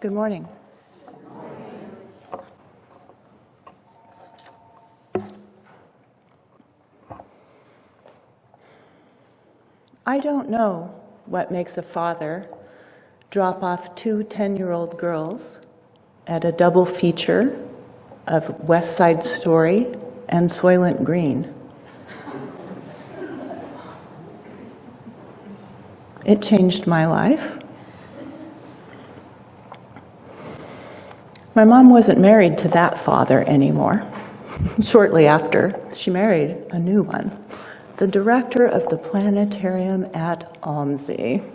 Good morning. I don't know what makes a father drop off two 10-year-old girls at a double feature of West Side Story and Soylent Green. It changed my life. My mom wasn't married to that father anymore. Shortly after, she married a new one, the director of the planetarium at OMSI.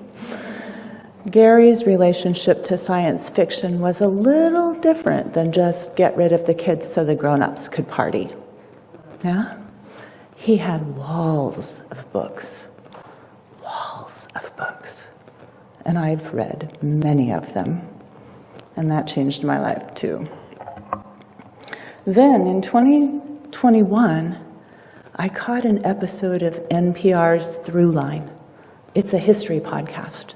Gary's relationship to science fiction was a little different than just get rid of the kids so the grown-ups could party. Yeah? He had walls of books. Walls of books. And I've read many of them. And that changed my life too. Then in 2021, I caught an episode of NPR's Throughline. It's a history podcast.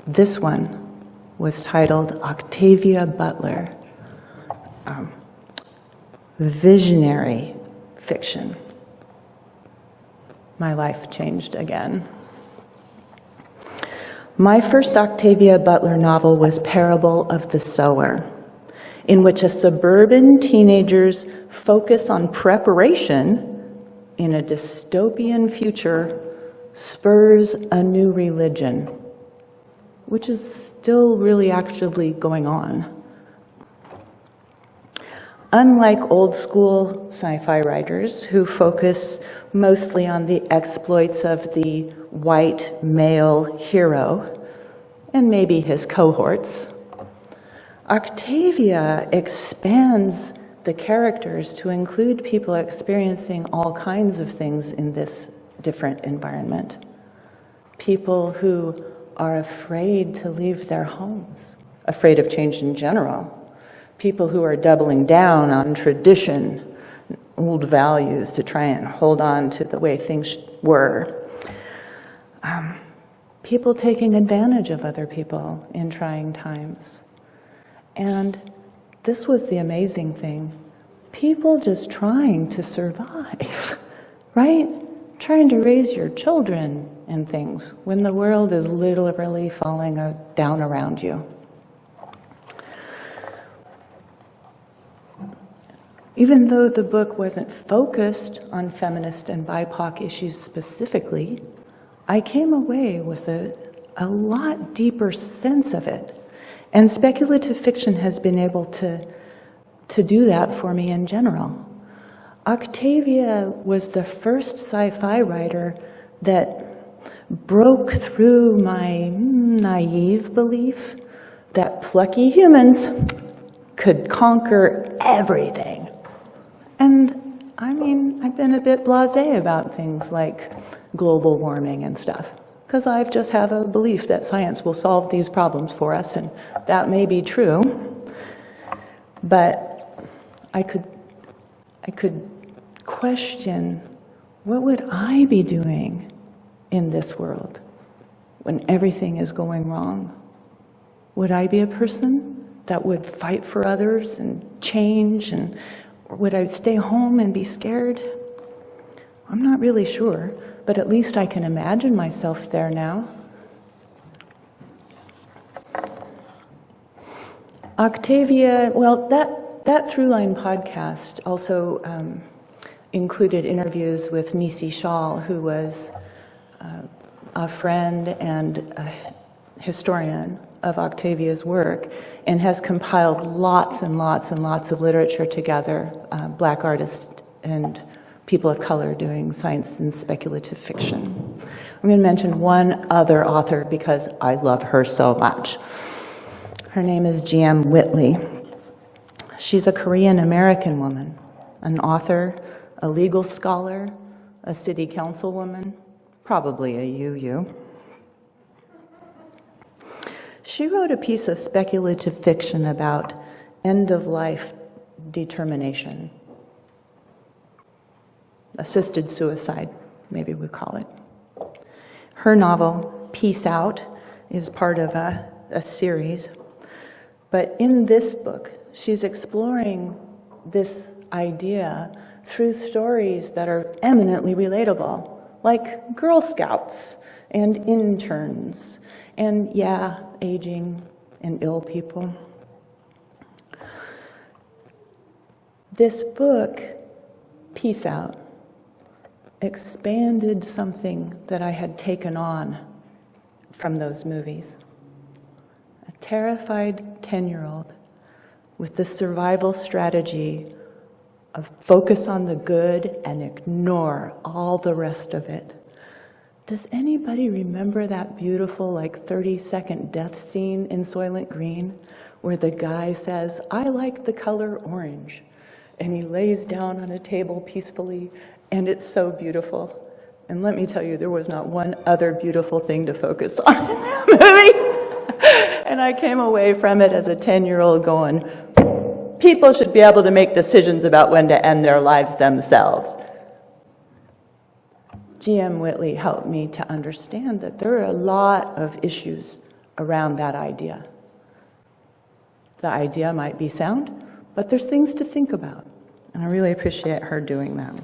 This one was titled Octavia Butler, Visionary Fiction. My life changed again. My first Octavia Butler novel was Parable of the Sower, in which a suburban teenager's focus on preparation in a dystopian future spurs a new religion, which is still really actively going on. Unlike old school sci-fi writers who focus mostly on the exploits of the white male hero and maybe his cohorts, Octavia expands the characters to include people experiencing all kinds of things in this different environment. People who are afraid to leave their homes, afraid of change in general. People who are doubling down on tradition, old values to try and hold on to the way things were. People taking advantage of other people in trying times. And this was the amazing thing. People just trying to survive, right? Trying to raise your children and things when the world is literally falling down around you. Even though the book wasn't focused on feminist and BIPOC issues specifically, I came away with a lot deeper sense of it. And speculative fiction has been able to do that for me in general. Octavia was the first sci-fi writer that broke through my naive belief that plucky humans could conquer everything. And I mean, I've been a bit blasé about things like global warming and stuff, because I just have a belief that science will solve these problems for us, and that may be true. But I could question, what would I be doing in this world when everything is going wrong? Would I be a person that would fight for others and change, or would I stay home and be scared? I'm not really sure, but at least I can imagine myself there now. Octavia, well, that Throughline podcast also included interviews with Nisi Shawl, who was a friend and a historian of Octavia's work, and has compiled lots and lots and lots of literature together, Black artists and people of color doing science and speculative fiction. I'm going to mention one other author because I love her so much. Her name is G.M. Whitley. She's a Korean-American woman, an author, a legal scholar, a city councilwoman, probably a UU. She wrote a piece of speculative fiction about end-of-life determination. Assisted suicide, maybe we call it. Her novel, Peace Out, is part of a series. But in this book, she's exploring this idea through stories that are eminently relatable, like Girl Scouts and interns, and yeah, aging and ill people. This book, Peace Out, expanded something that I had taken on from those movies. A terrified 10-year-old with the survival strategy of focus on the good and ignore all the rest of it. Does anybody remember that beautiful, 30-second death scene in Soylent Green where the guy says, "I like the color orange," and he lays down on a table peacefully, and it's so beautiful. And let me tell you, there was not one other beautiful thing to focus on in that movie. And I came away from it as a 10-year-old going, people should be able to make decisions about when to end their lives themselves. G.M. Whitley helped me to understand that there are a lot of issues around that idea. The idea might be sound, but there's things to think about. And I really appreciate her doing that.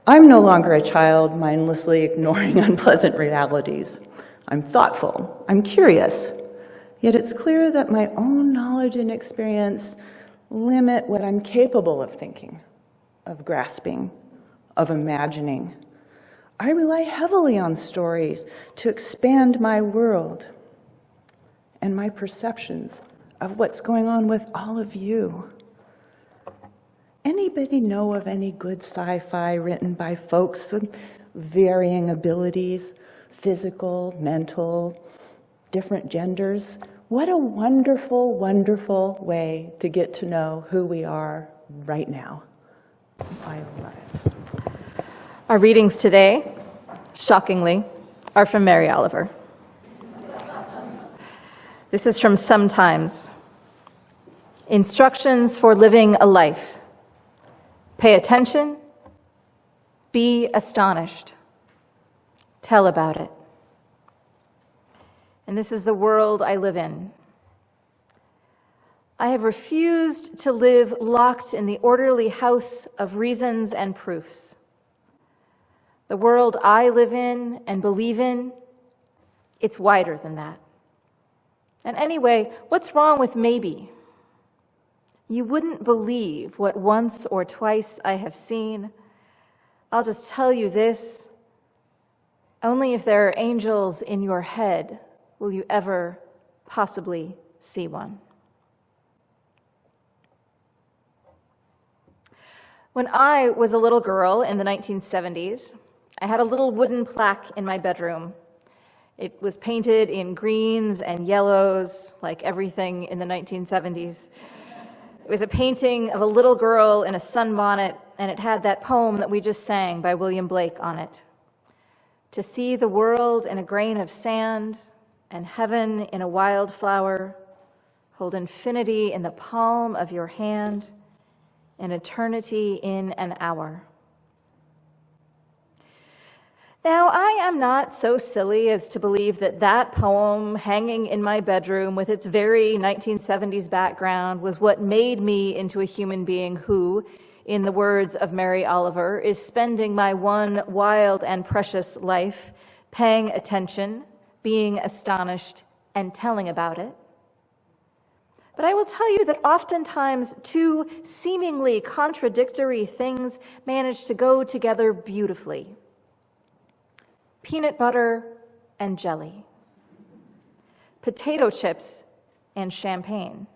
I'm no longer a child mindlessly ignoring unpleasant realities. I'm thoughtful, I'm curious, yet it's clear that my own knowledge and experience limit what I'm capable of thinking, of grasping, of imagining. I rely heavily on stories to expand my world and my perceptions of what's going on with all of you. Anybody know of any good sci-fi written by folks with varying abilities, physical, mental, different genders? What a wonderful, wonderful way to get to know who we are right now. I love it. Our readings today, shockingly, are from Mary Oliver. This is from Sometimes. Instructions for living a life. Pay attention, be astonished, tell about it. And this is the world I live in. I have refused to live locked in the orderly house of reasons and proofs. The world I live in and believe in, it's wider than that. And anyway, what's wrong with maybe? You wouldn't believe what once or twice I have seen. I'll just tell you this, only if there are angels in your head will you ever possibly see one. When I was a little girl in the 1970s, I had a little wooden plaque in my bedroom. It was painted in greens and yellows, like everything in the 1970s. It was a painting of a little girl in a sunbonnet, and it had that poem that we just sang by William Blake on it. To see the world in a grain of sand, and heaven in a wildflower, hold infinity in the palm of your hand, and eternity in an hour. Now, I am not so silly as to believe that that poem hanging in my bedroom with its very 1970s background was what made me into a human being who, in the words of Mary Oliver, is spending my one wild and precious life paying attention, being astonished, and telling about it. But I will tell you that oftentimes two seemingly contradictory things manage to go together beautifully. Peanut butter and jelly. Potato chips and champagne.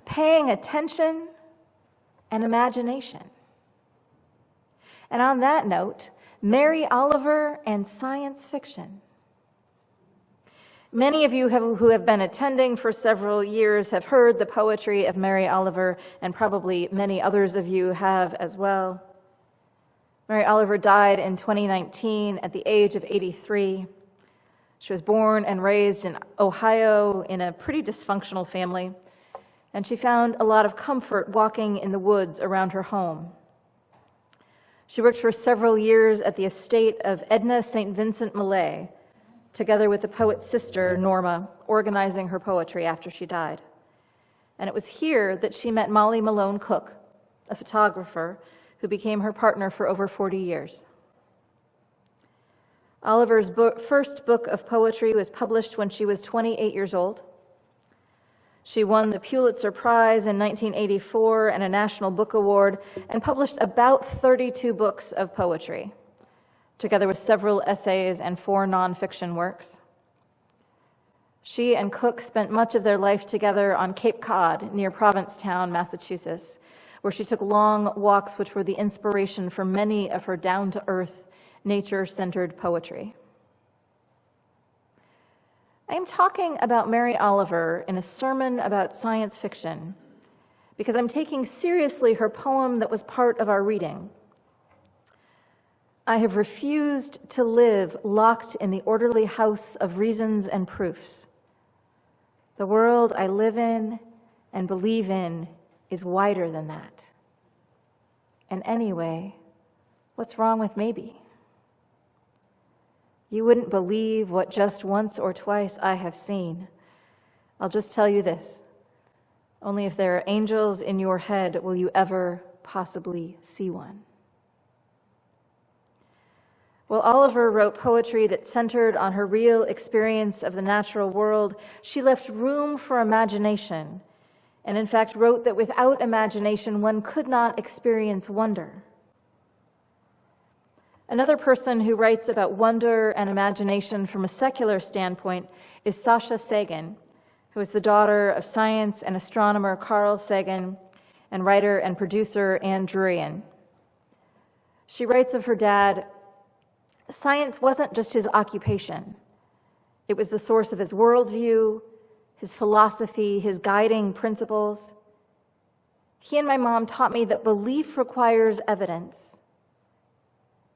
Paying attention and imagination. And on that note, Mary Oliver and science fiction. Many of you who have been attending for several years have heard the poetry of Mary Oliver, and probably many others of you have as well. Mary Oliver died in 2019 at the age of 83. She was born and raised in Ohio in a pretty dysfunctional family, and she found a lot of comfort walking in the woods around her home. She worked for several years at the estate of Edna St. Vincent Millay, together with the poet's sister, Norma, organizing her poetry after she died. And it was here that she met Molly Malone Cook, a photographer who became her partner for over 40 years. Oliver's first book of poetry was published when she was 28 years old. She won the Pulitzer Prize in 1984 and a National Book Award, and published about 32 books of poetry, together with several essays and 4 nonfiction works. She and Cook spent much of their life together on Cape Cod, near Provincetown, Massachusetts, where she took long walks which were the inspiration for many of her down-to-earth, nature-centered poetry. I am talking about Mary Oliver in a sermon about science fiction because I'm taking seriously her poem that was part of our reading. I have refused to live locked in the orderly house of reasons and proofs. The world I live in and believe in is wider than that. And anyway, what's wrong with maybe? You wouldn't believe what just once or twice I have seen. I'll just tell you this. Only if there are angels in your head will you ever possibly see one. While Oliver wrote poetry that centered on her real experience of the natural world, she left room for imagination, and in fact wrote that without imagination one could not experience wonder. Another person who writes about wonder and imagination from a secular standpoint is Sasha Sagan, who is the daughter of science and astronomer Carl Sagan and writer and producer Ann Druyan. She writes of her dad, "Science wasn't just his occupation. It was the source of his worldview, his philosophy, his guiding principles. He and my mom taught me that belief requires evidence.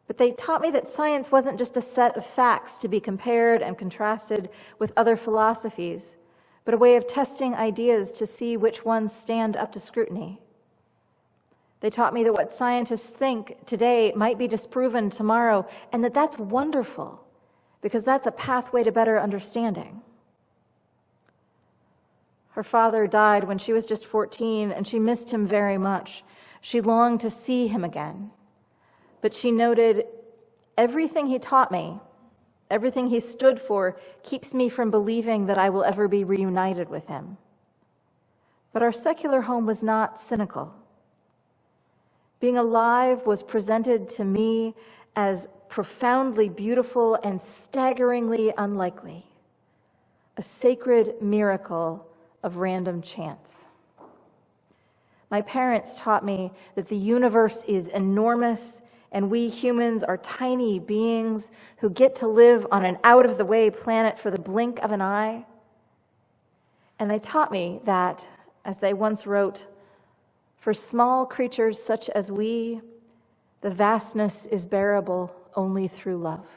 But they taught me that science wasn't just a set of facts to be compared and contrasted with other philosophies, but a way of testing ideas to see which ones stand up to scrutiny. They taught me that what scientists think today might be disproven tomorrow, and that that's wonderful, because that's a pathway to better understanding." Her father died when she was just 14, and she missed him very much. She longed to see him again. But she noted, "Everything he taught me, everything he stood for, keeps me from believing that I will ever be reunited with him." But our secular home was not cynical. Being alive was presented to me as profoundly beautiful and staggeringly unlikely, a sacred miracle of random chance. My parents taught me that the universe is enormous and we humans are tiny beings who get to live on an out-of-the-way planet for the blink of an eye. And they taught me that, as they once wrote, "For small creatures such as we, the vastness is bearable only through love."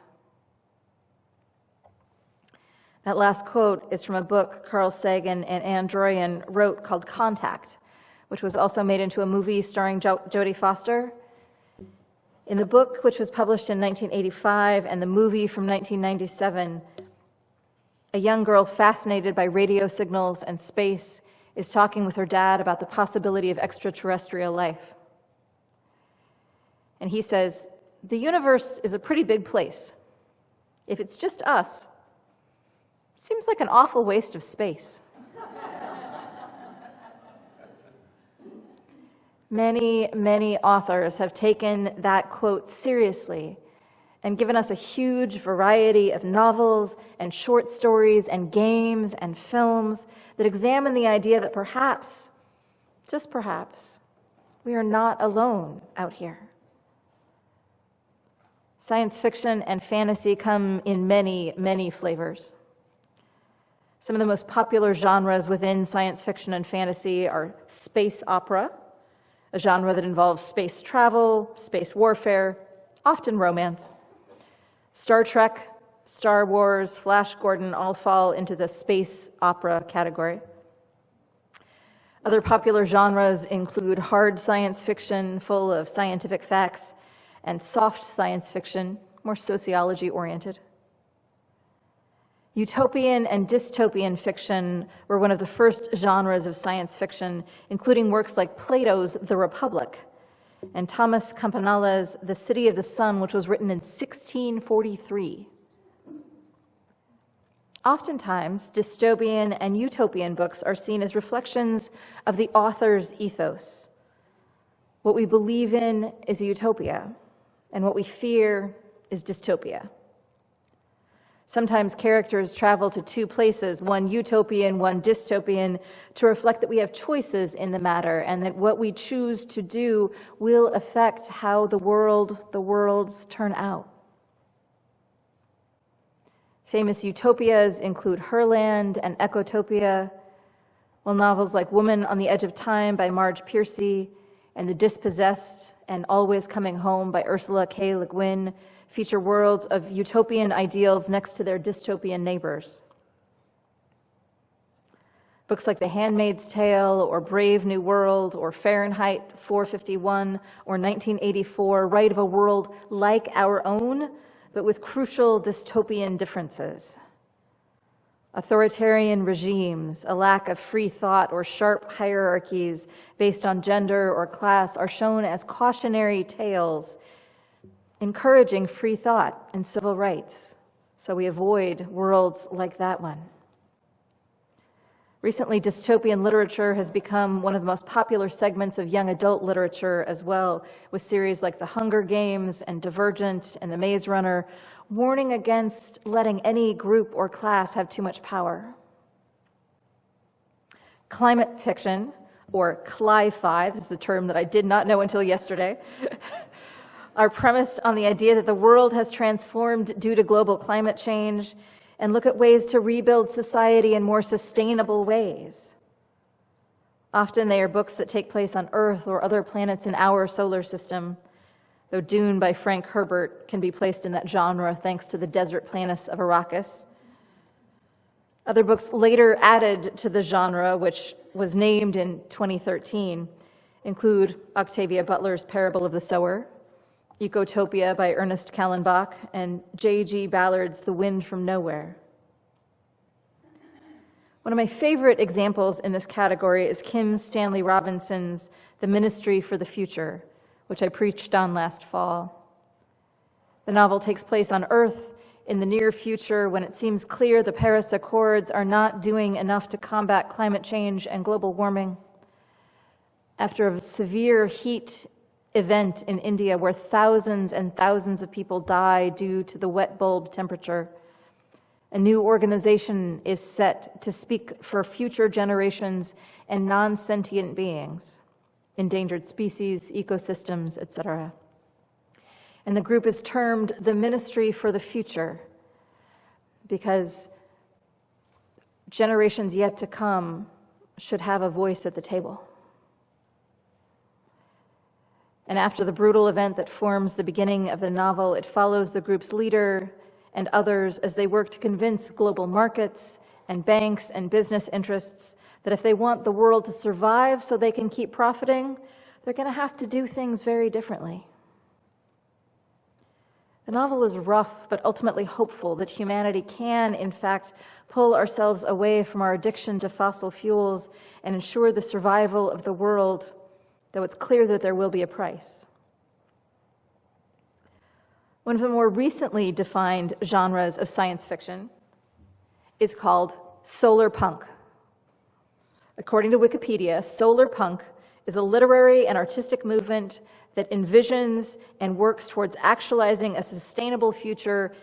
That last quote is from a book Carl Sagan and Ann Druyan wrote called Contact, which was also made into a movie starring Jodie Foster. In the book, which was published in 1985, and the movie from 1997, a young girl fascinated by radio signals and space is talking with her dad about the possibility of extraterrestrial life. And he says, "The universe is a pretty big place. If it's just us, it seems like an awful waste of space." Many, many authors have taken that quote seriously and given us a huge variety of novels and short stories and games and films that examine the idea that perhaps, just perhaps, we are not alone out here. Science fiction and fantasy come in many, many flavors. Some of the most popular genres within science fiction and fantasy are space opera, a genre that involves space travel, space warfare, often romance. Star Trek, Star Wars, Flash Gordon all fall into the space opera category. Other popular genres include hard science fiction, full of scientific facts, and soft science fiction, more sociology-oriented. Utopian and dystopian fiction were one of the first genres of science fiction, including works like Plato's The Republic and Thomas Campanale's The City of the Sun, which was written in 1643. Oftentimes, dystopian and utopian books are seen as reflections of the author's ethos. What we believe in is a utopia, and what we fear is dystopia. Sometimes characters travel to two places, one utopian, one dystopian, to reflect that we have choices in the matter and that what we choose to do will affect how the worlds turn out. Famous utopias include Herland and Ecotopia, while novels like Woman on the Edge of Time by Marge Piercy and The Dispossessed and Always Coming Home by Ursula K. Le Guin feature worlds of utopian ideals next to their dystopian neighbors. Books like The Handmaid's Tale or Brave New World or Fahrenheit 451 or 1984 write of a world like our own, but with crucial dystopian differences. Authoritarian regimes, a lack of free thought, or sharp hierarchies based on gender or class are shown as cautionary tales, encouraging free thought and civil rights, so we avoid worlds like that one. Recently, dystopian literature has become one of the most popular segments of young adult literature as well, with series like The Hunger Games and Divergent and The Maze Runner, warning against letting any group or class have too much power. Climate fiction, or Sci-Fi, this is a term that I did not know until yesterday, are premised on the idea that the world has transformed due to global climate change and look at ways to rebuild society in more sustainable ways. Often they are books that take place on Earth or other planets in our solar system, though Dune by Frank Herbert can be placed in that genre thanks to the desert planets of Arrakis. Other books later added to the genre, which was named in 2013, include Octavia Butler's Parable of the Sower, Ecotopia by Ernest Callenbach, and J.G. Ballard's The Wind from Nowhere. One of my favorite examples in this category is Kim Stanley Robinson's The Ministry for the Future, which I preached on last fall. The novel takes place on Earth in the near future when it seems clear the Paris Accords are not doing enough to combat climate change and global warming. After a severe heat event in India where thousands and thousands of people die due to the wet bulb temperature, a new organization is set to speak for future generations and non-sentient beings, endangered species, ecosystems, etc. And the group is termed the Ministry for the Future because generations yet to come should have a voice at the table. And after the brutal event that forms the beginning of the novel, it follows the group's leader and others as they work to convince global markets and banks and business interests that if they want the world to survive so they can keep profiting, they're going to have to do things very differently. The novel is rough, but ultimately hopeful that humanity can, in fact, pull ourselves away from our addiction to fossil fuels and ensure the survival of the world, though it's clear that there will be a price. One of the more recently defined genres of science fiction is called solar punk. According to Wikipedia, solar punk is a literary and artistic movement that envisions and works towards actualizing a sustainable future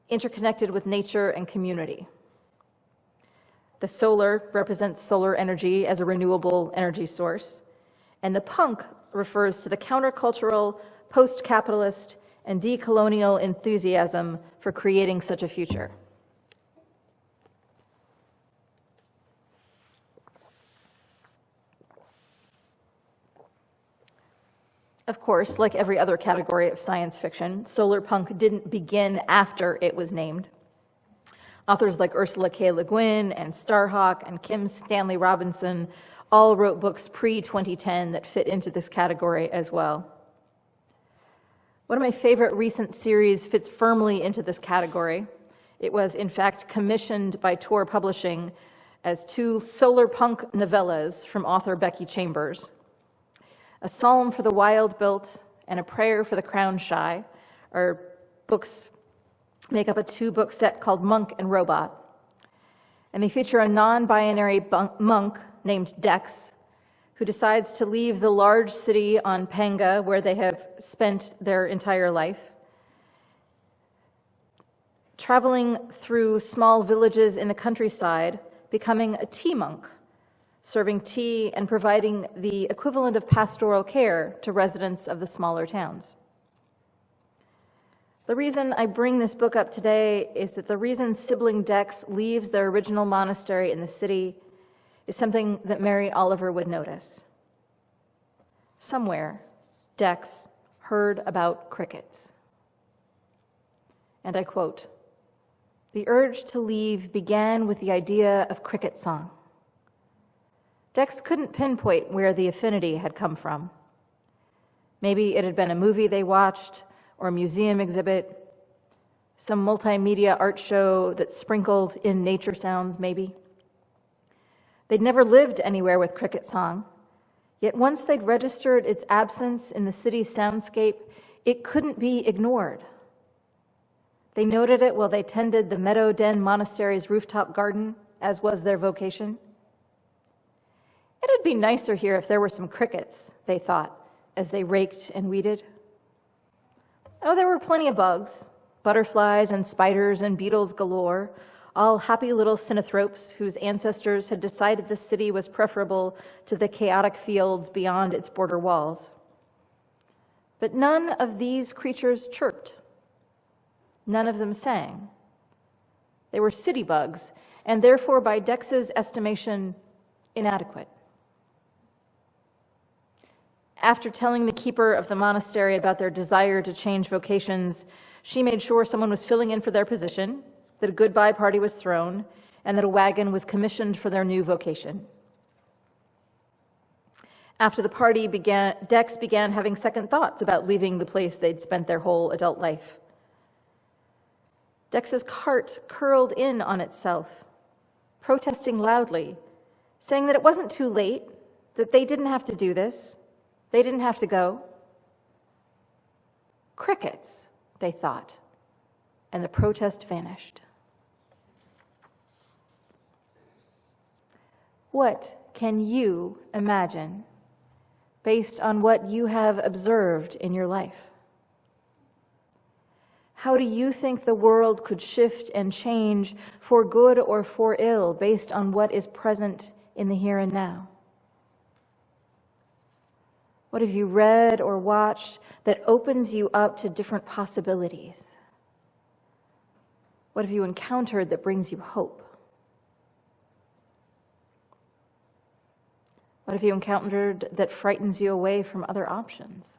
interconnected with nature and community. The solar represents solar energy as a renewable energy source, and the punk refers to the countercultural, post-capitalist, and decolonial enthusiasm for creating such a future. Of course, like every other category of science fiction, solar punk didn't begin after it was named. Authors like Ursula K. Le Guin and Starhawk and Kim Stanley Robinson all wrote books pre-2010 that fit into this category as well. One of my favorite recent series fits firmly into this category. It was, in fact, commissioned by Tor Publishing as 2 solar punk novellas from author Becky Chambers. A Psalm for the Wild-Built and A Prayer for the Crown-Shy are books, make up a 2-book set called Monk and Robot. And they feature a non-binary monk named Dex, who decides to leave the large city on Panga, where they have spent their entire life, traveling through small villages in the countryside, becoming a tea monk, serving tea and providing the equivalent of pastoral care to residents of the smaller towns. The reason I bring this book up today is that the reason sibling Dex leaves their original monastery in the city is something that Mary Oliver would notice. Somewhere, Dex heard about crickets. And I quote, "The urge to leave began with the idea of cricket song." Dex couldn't pinpoint where the affinity had come from. Maybe it had been a movie they watched, or a museum exhibit, some multimedia art show that sprinkled in nature sounds, maybe. They'd never lived anywhere with cricket song, yet once they'd registered its absence in the city's soundscape, it couldn't be ignored. They noted it while they tended the Meadow Den Monastery's rooftop garden, as was their vocation. It'd be nicer here if there were some crickets, they thought, as they raked and weeded. Oh, there were plenty of bugs, butterflies and spiders and beetles galore, all happy little synanthropes whose ancestors had decided the city was preferable to the chaotic fields beyond its border walls. But none of these creatures chirped. None of them sang. They were city bugs, and therefore, by Dex's estimation, inadequate. After telling the keeper of the monastery about their desire to change vocations, she made sure someone was filling in for their position, that a goodbye party was thrown, and that a wagon was commissioned for their new vocation. After the party began, Dex began having second thoughts about leaving the place they'd spent their whole adult life. Dex's cart curled in on itself, protesting loudly, saying that it wasn't too late, that they didn't have to do this, they didn't have to go. Crickets, they thought, and the protest vanished. What can you imagine based on what you have observed in your life? How do you think the world could shift and change for good or for ill based on what is present in the here and now? What have you read or watched that opens you up to different possibilities? What have you encountered that brings you hope? What have you encountered that frightens you away from other options?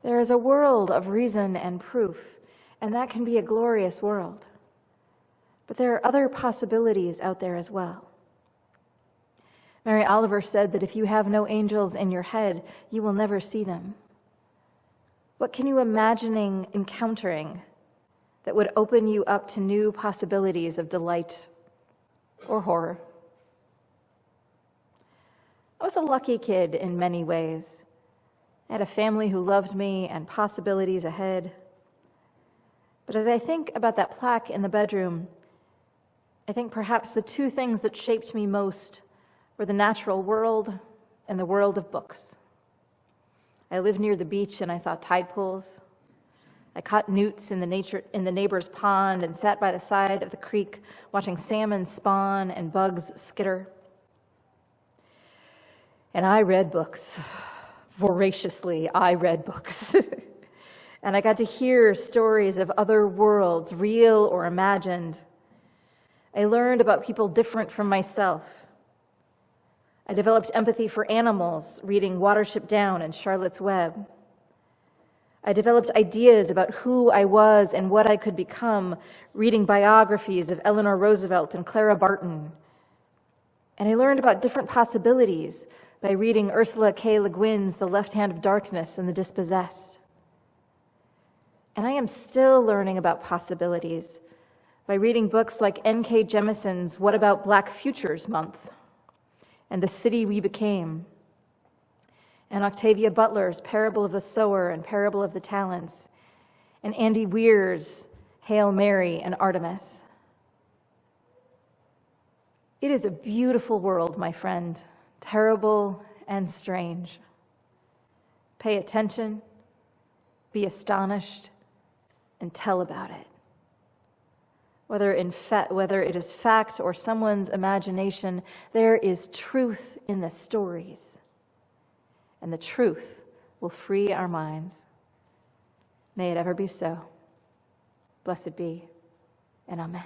There is a world of reason and proof, and that can be a glorious world. But there are other possibilities out there as well. Mary Oliver said that if you have no angels in your head, you will never see them. What can you imagine encountering that would open you up to new possibilities of delight or horror? I was a lucky kid in many ways. I had a family who loved me and possibilities ahead. But as I think about that plaque in the bedroom, I think perhaps the 2 things that shaped me most were the natural world and the world of books. I lived near the beach and I saw tide pools. I caught newts in the neighbor's pond and sat by the side of the creek watching salmon spawn and bugs skitter. And I read books. Voraciously, I read books. And I got to hear stories of other worlds, real or imagined. I learned about people different from myself. I developed empathy for animals, reading Watership Down and Charlotte's Web. I developed ideas about who I was and what I could become, reading biographies of Eleanor Roosevelt and Clara Barton. And I learned about different possibilities by reading Ursula K. Le Guin's The Left Hand of Darkness and The Dispossessed. And I am still learning about possibilities by reading books like N.K. Jemison's What About Black Futures Month and The City We Became, and Octavia Butler's Parable of the Sower and Parable of the Talents, and Andy Weir's Hail Mary and Artemis. It is a beautiful world, my friend, terrible and strange. Pay attention, be astonished, and tell about it. Whether it is fact or someone's imagination, there is truth in the stories, and the truth will free our minds. May it ever be so. Blessed be, and amen.